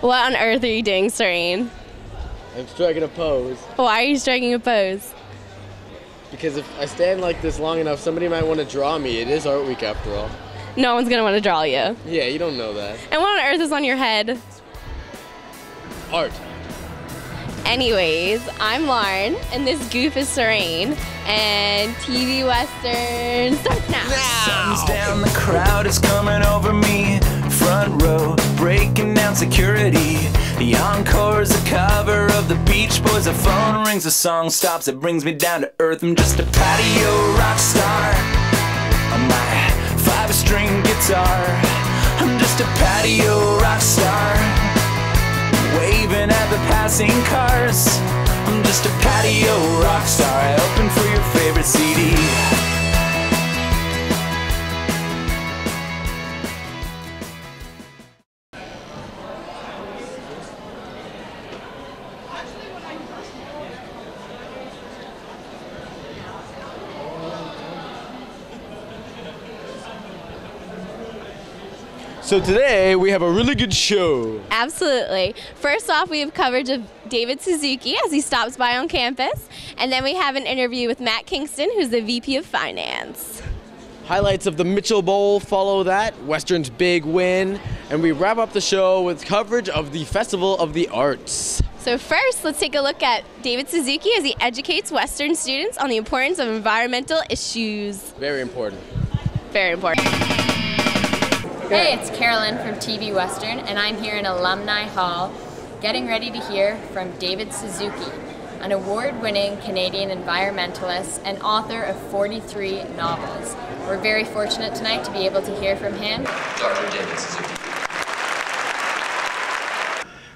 What on earth are you doing, Serene? I'm striking a pose. Why are you striking a pose? Because if I stand like this long enough, somebody might want to draw me. It is Art Week after all. No one's gonna want to draw you. Yeah, you don't know that. And what on earth is on your head? Art. Anyways, I'm Lauren, and this goof is Serene, and TV Western starts now. Sun's down, the crowd is coming over me. Front row, breaking down security. The encore's a cover of the Beach Boys. The phone rings, the song stops, it brings me down to earth. I'm just a patio rock star on my 5-string guitar. I'm just a patio rock star, waving at the passing cars. I'm just a patio rock star, open for your favorite CD. So today we have a really good show. Absolutely. First off, we have coverage of David Suzuki as he stops by on campus, and then we have an interview with Matt Kingston, who's the VP of Finance. Highlights of the Mitchell Bowl follow that, Western's big win, and we wrap up the show with coverage of the Festival of the Arts. So first, let's take a look at David Suzuki as he educates Western students on the importance of environmental issues. Very important. Very important. Hey, it's Carolyn from TV Western, and I'm here in Alumni Hall getting ready to hear from David Suzuki, an award-winning Canadian environmentalist and author of 43 novels. We're very fortunate tonight to be able to hear from him. Dr. David Suzuki.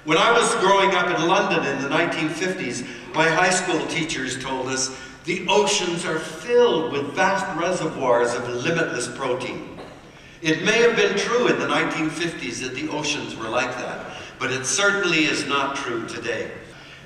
When I was growing up in London in the 1950s, my high school teachers told us the oceans are filled with vast reservoirs of limitless protein. It may have been true in the 1950s that the oceans were like that, but it certainly is not true today.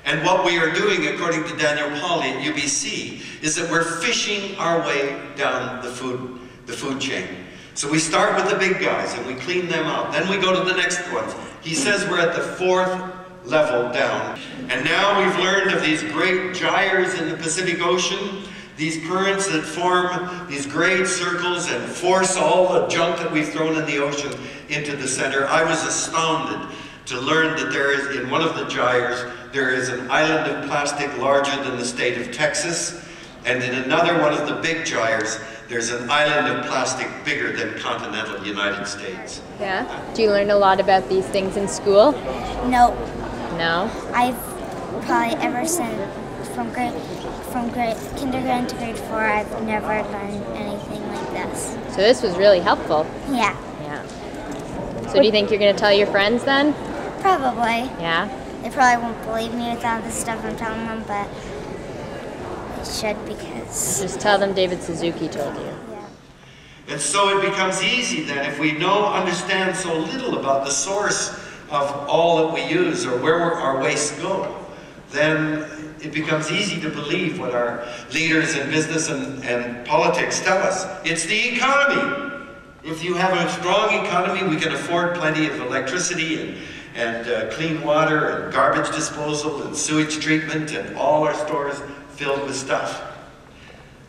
And what we are doing, according to Daniel Pauly at UBC, is that we're fishing our way down the food chain. So we start with the big guys and we clean them out. Then we go to the next ones. He says we're at the 4th level down. And now we've learned of these great gyres in the Pacific Ocean, these currents that form these great circles and force all the junk that we've thrown in the ocean into the center. I was astounded to learn that there is, in one of the gyres, there is an island of plastic larger than the state of Texas, and in another one of the big gyres, there's an island of plastic bigger than continental United States. Yeah? Do you learn a lot about these things in school? No. No? I've probably ever since from kindergarten to grade 4, I've never learned anything like this. So this was really helpful. Yeah. Yeah. So do you think you're going to tell your friends then? Probably. Yeah? They probably won't believe me with all the stuff I'm telling them, but I should because... Just tell them David Suzuki told you. Yeah. And so it becomes easy then, if we understand so little about the source of all that we use or where our wastes go, then it becomes easy to believe what our leaders in business and politics tell us. It's the economy. If you have a strong economy, we can afford plenty of electricity and clean water and garbage disposal and sewage treatment and all our stores filled with stuff.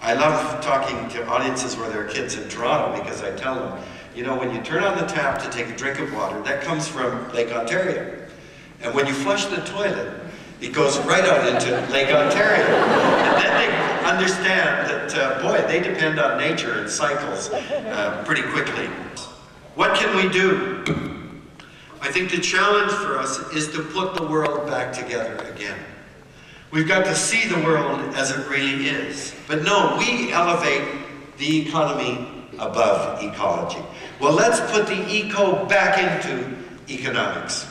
I love talking to audiences where there are kids in Toronto because I tell them, you know, when you turn on the tap to take a drink of water, that comes from Lake Ontario. And when you flush the toilet, it goes right out into Lake Ontario. And then they understand that, boy, they depend on nature and cycles pretty quickly. What can we do? I think the challenge for us is to put the world back together again. We've got to see the world as it really is. But no, we elevate the economy above ecology. Well, let's put the eco back into economics.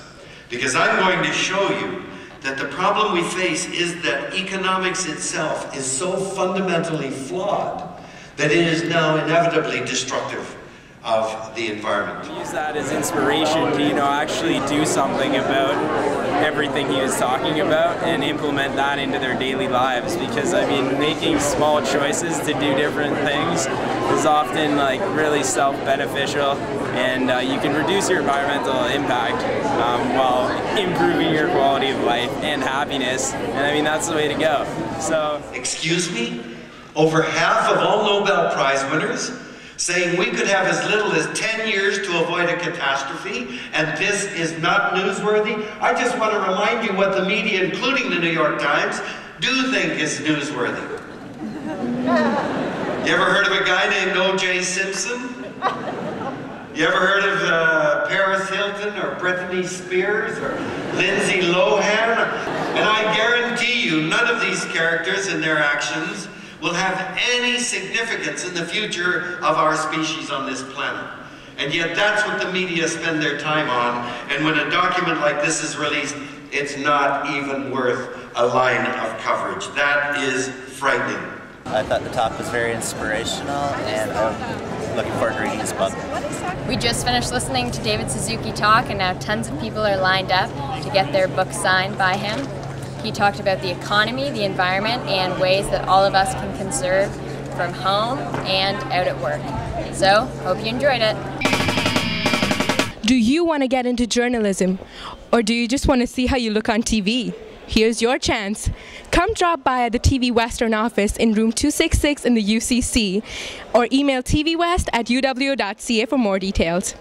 Because I'm going to show you that the problem we face is that economics itself is so fundamentally flawed that it is now inevitably destructive of the environment. Use that as inspiration to, actually do something about everything he was talking about and implement that into their daily lives, because making small choices to do different things is often really self-beneficial, and you can reduce your environmental impact while improving your quality of life and happiness. And I mean, that's the way to go. So, Excuse me? Over half of all Nobel Prize winners saying we could have as little as 10 years to avoid a catastrophe, and this is not newsworthy? I just want to remind you what the media, including the New York Times, do think is newsworthy. You ever heard of a guy named O.J. Simpson? You ever heard of Paris Hilton or Brittany Spears or Lindsay Lohan? And I guarantee you, none of these characters and their actions will have any significance in the future of our species on this planet. And yet that's what the media spend their time on. And when a document like this is released, it's not even worth a line of coverage. That is frightening. I thought the talk was very inspirational, and I'm looking forward to reading his book. We just finished listening to David Suzuki talk, and now tons of people are lined up to get their book signed by him. He talked about the economy, the environment, and ways that all of us can conserve from home and out at work. So, hope you enjoyed it. Do you want to get into journalism, or do you just want to see how you look on TV? Here's your chance. Come drop by at the TV Western office in room 266 in the UCC, or email tvwest@uw.ca for more details.